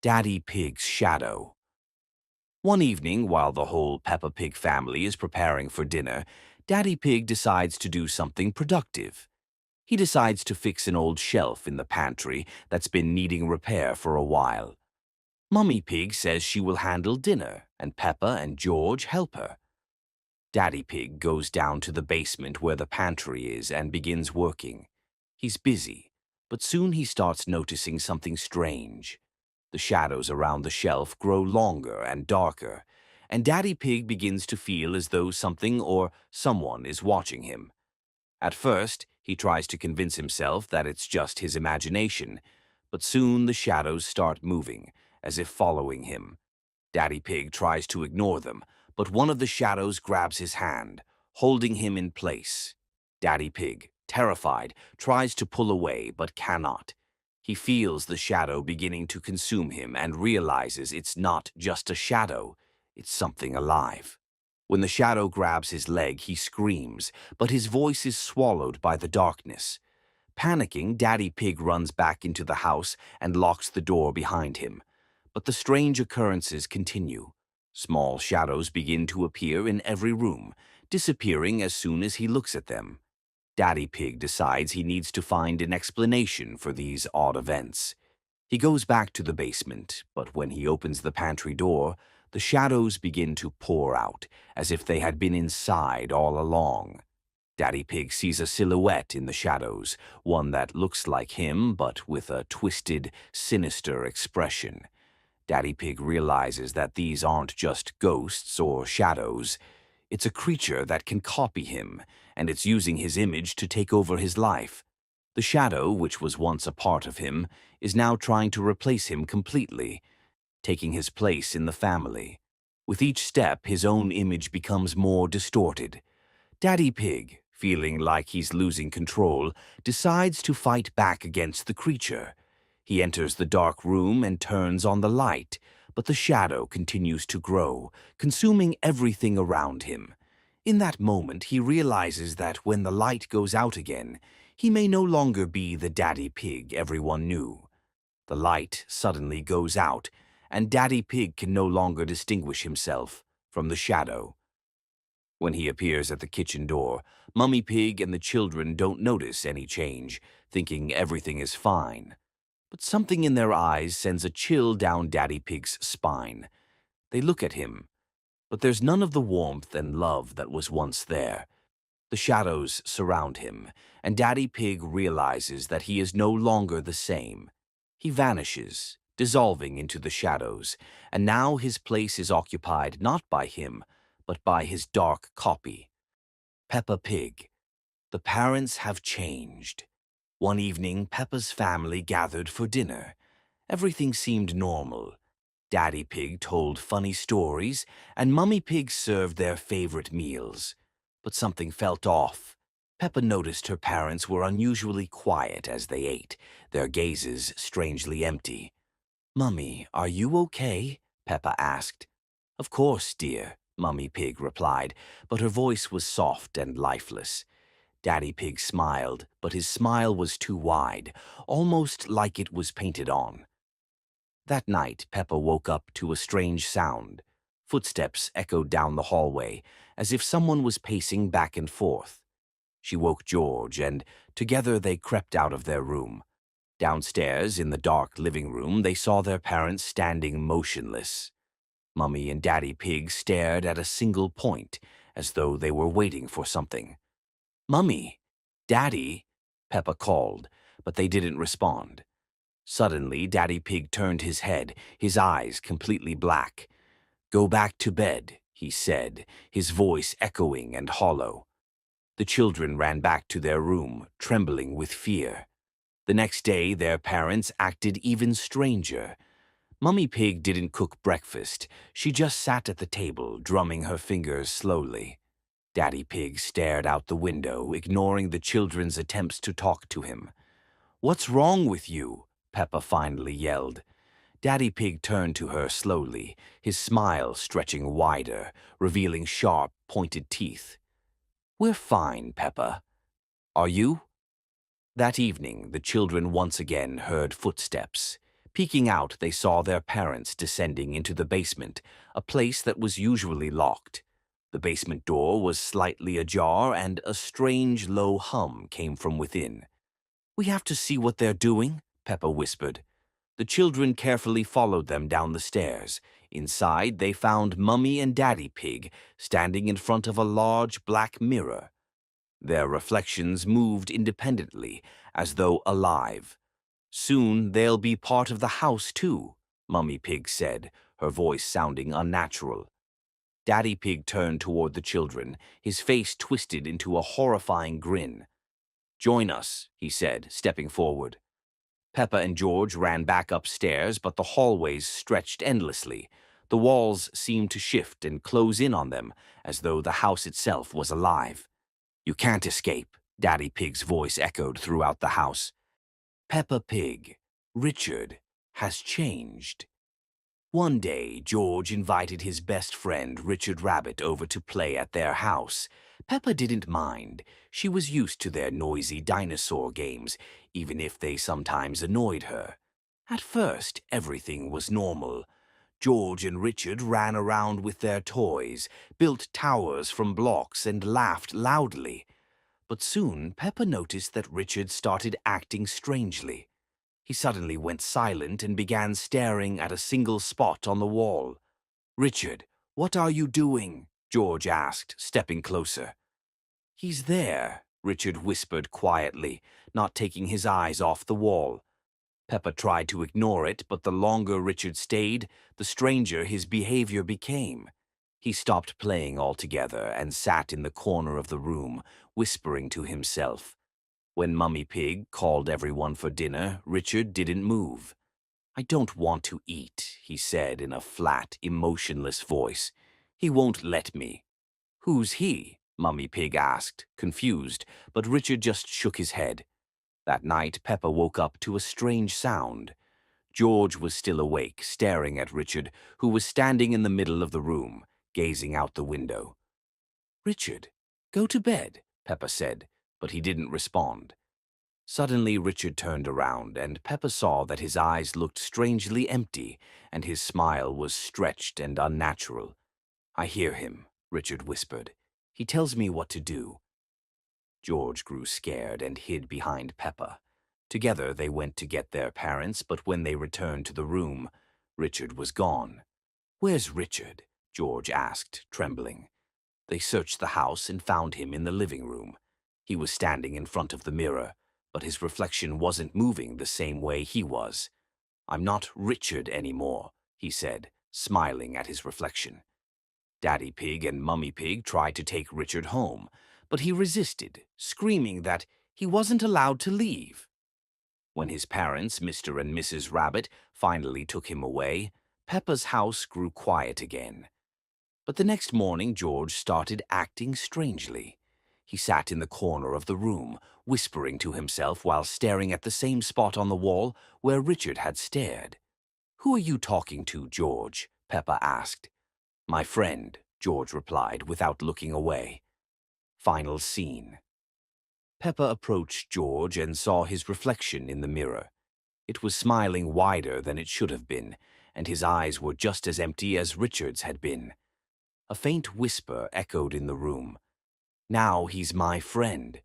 Daddy Pig's Shadow. One evening, while the whole Peppa Pig family is preparing for dinner, Daddy Pig decides to do something productive. He decides to fix an old shelf in the pantry that's been needing repair for a while. Mummy Pig says she will handle dinner, and Peppa and George help her. Daddy Pig goes down to the basement where the pantry is and begins working. He's busy, but soon he starts noticing something strange. The shadows around the shelf grow longer and darker, and Daddy Pig begins to feel as though something or someone is watching him. At first, he tries to convince himself that it's just his imagination, but soon the shadows start moving, as if following him. Daddy Pig tries to ignore them, but one of the shadows grabs his hand, holding him in place. Daddy Pig, terrified, tries to pull away but cannot. He feels the shadow beginning to consume him and realizes it's not just a shadow, it's something alive. When the shadow grabs his leg, he screams, but his voice is swallowed by the darkness. Panicking, Daddy Pig runs back into the house and locks the door behind him. But the strange occurrences continue. Small shadows begin to appear in every room, disappearing as soon as he looks at them. Daddy Pig decides he needs to find an explanation for these odd events. He goes back to the basement, but when he opens the pantry door, the shadows begin to pour out, as if they had been inside all along. Daddy Pig sees a silhouette in the shadows, one that looks like him but with a twisted, sinister expression. Daddy Pig realizes that these aren't just ghosts or shadows. It's a creature that can copy him, and it's using his image to take over his life. The shadow, which was once a part of him, is now trying to replace him completely, taking his place in the family. With each step, his own image becomes more distorted. Daddy Pig, feeling like he's losing control, decides to fight back against the creature. He enters the dark room and turns on the light, but the shadow continues to grow, consuming everything around him. In that moment, he realizes that when the light goes out again, he may no longer be the Daddy Pig everyone knew. The light suddenly goes out, and Daddy Pig can no longer distinguish himself from the shadow. When he appears at the kitchen door, Mummy Pig and the children don't notice any change, thinking everything is fine. But something in their eyes sends a chill down Daddy Pig's spine. They look at him, but there's none of the warmth and love that was once there. The shadows surround him, and Daddy Pig realizes that he is no longer the same. He vanishes, dissolving into the shadows, and now his place is occupied not by him, but by his dark copy. Peppa Pig. The parents have changed. One evening, Peppa's family gathered for dinner. Everything seemed normal. Daddy Pig told funny stories, and Mummy Pig served their favorite meals. But something felt off. Peppa noticed her parents were unusually quiet as they ate, their gazes strangely empty. "Mummy, are you okay?" Peppa asked. "Of course, dear," Mummy Pig replied, but her voice was soft and lifeless. Daddy Pig smiled, but his smile was too wide, almost like it was painted on. That night, Peppa woke up to a strange sound. Footsteps echoed down the hallway, as if someone was pacing back and forth. She woke George, and together they crept out of their room. Downstairs, in the dark living room, they saw their parents standing motionless. Mummy and Daddy Pig stared at a single point, as though they were waiting for something. "Mummy! Daddy!" Peppa called, but they didn't respond. Suddenly, Daddy Pig turned his head, his eyes completely black. "Go back to bed," he said, his voice echoing and hollow. The children ran back to their room, trembling with fear. The next day, their parents acted even stranger. Mummy Pig didn't cook breakfast. She just sat at the table, drumming her fingers slowly. Daddy Pig stared out the window, ignoring the children's attempts to talk to him. "What's wrong with you?" Peppa finally yelled. Daddy Pig turned to her slowly, his smile stretching wider, revealing sharp, pointed teeth. "We're fine, Peppa. Are you?" That evening, the children once again heard footsteps. Peeking out, they saw their parents descending into the basement, a place that was usually locked. The basement door was slightly ajar, and a strange low hum came from within. "We have to see what they're doing," Peppa whispered. The children carefully followed them down the stairs. Inside, they found Mummy and Daddy Pig standing in front of a large black mirror. Their reflections moved independently, as though alive. "Soon they'll be part of the house, too," Mummy Pig said, her voice sounding unnatural. Daddy Pig turned toward the children, his face twisted into a horrifying grin. "Join us," he said, stepping forward. Peppa and George ran back upstairs, but the hallways stretched endlessly. The walls seemed to shift and close in on them, as though the house itself was alive. "You can't escape," Daddy Pig's voice echoed throughout the house. "Peppa Pig, Richard, has changed." One day, George invited his best friend, Richard Rabbit, over to play at their house. Peppa didn't mind. She was used to their noisy dinosaur games, even if they sometimes annoyed her. At first, everything was normal. George and Richard ran around with their toys, built towers from blocks, and laughed loudly. But soon, Peppa noticed that Richard started acting strangely. He suddenly went silent and began staring at a single spot on the wall. "Richard, what are you doing?" George asked, stepping closer. "He's there," Richard whispered quietly, not taking his eyes off the wall. Peppa tried to ignore it, but the longer Richard stayed, the stranger his behavior became. He stopped playing altogether and sat in the corner of the room, whispering to himself. When Mummy Pig called everyone for dinner, Richard didn't move. "I don't want to eat," he said in a flat, emotionless voice. "He won't let me." "Who's he?" Mummy Pig asked, confused, but Richard just shook his head. That night, Peppa woke up to a strange sound. George was still awake, staring at Richard, who was standing in the middle of the room, gazing out the window. "Richard, go to bed," Peppa said, but he didn't respond. Suddenly, Richard turned around, and Peppa saw that his eyes looked strangely empty, and his smile was stretched and unnatural. "I hear him," Richard whispered. "He tells me what to do." George grew scared and hid behind Peppa. Together they went to get their parents, but when they returned to the room, Richard was gone. "Where's Richard?" George asked, trembling. They searched the house and found him in the living room. He was standing in front of the mirror, but his reflection wasn't moving the same way he was. "I'm not Richard anymore," he said, smiling at his reflection. Daddy Pig and Mummy Pig tried to take Richard home, but he resisted, screaming that he wasn't allowed to leave. When his parents, Mr. and Mrs. Rabbit, finally took him away, Peppa's house grew quiet again. But the next morning, George started acting strangely. He sat in the corner of the room, whispering to himself while staring at the same spot on the wall where Richard had stared. "Who are you talking to, George?" Peppa asked. "My friend," George replied without looking away. Final scene. Peppa approached George and saw his reflection in the mirror. It was smiling wider than it should have been, and his eyes were just as empty as Richard's had been. A faint whisper echoed in the room. "Now he's my friend,"